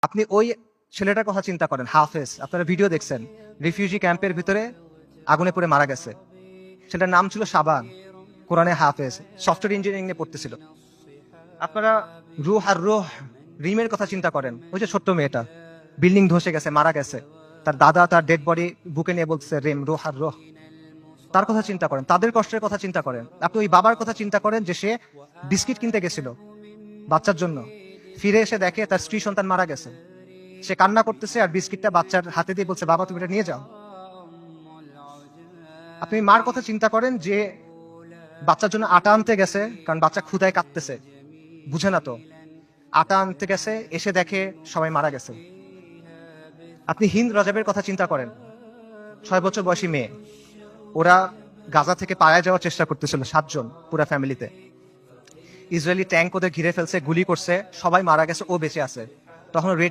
আপনি ওই ছেলেটার কথা চিন্তা করেন, হাফেজ, আপনারা ভিডিও দেখছেন, রিফিউজি ক্যাম্পের ভিতরে আগুনে পড়ে মারা গেছে। ছেলেটার নাম ছিল শাবান, কোরআনে হাফেজ, সফটওয়্যার ইঞ্জিনিয়ারিং নিয়ে পড়তেছিল। আপনারা রুহ আর রুহ রিমের কথা চিন্তা করেন, ওই যে ছোট্ট মেয়েটা বিল্ডিং ধসে গেছে, মারা গেছে, তার দাদা তার ডেড বডি বুকে নিয়ে বলছে রেম, রুহ আর রুহ। তার কথা চিন্তা করেন, তাদের কষ্টের কথা চিন্তা করেন। আপনি ওই বাবার কথা চিন্তা করেন যে সে বিস্কিট কিনতে গেছিল বাচ্চার জন্য, ফিরে এসে দেখে তার স্ত্রী সন্তান মারা গেছে। সে কান্না করতেছে আর বিস্কিটটা বাচ্চার হাতে দিয়ে বলছে, বাবা তুমি এটা নিয়ে যাও। আপনি মার কথা চিন্তা করেন যে বাচ্চার জন্য আটা আনতে গেছে, কারণ বাচ্চা ক্ষুধায় কাঁদতেছে, বুঝে না তো, আটা আনতে গেছে, এসে দেখে সবাই মারা গেছে। আপনি হিন্দ রজাবের কথা চিন্তা করেন, 6 বছর বয়সী মেয়ে, ওরা গাজা থেকে পালায় যাওয়ার চেষ্টা করতেছিল, 7 জন পুরা ফ্যামিলিতে। ইসরায়েলি ট্যাঙ্ক ওদের ঘিরে ফেলছে, গুলি করছে, সবাই মারা গেছে, ও বেঁচে আছে। তখন রেড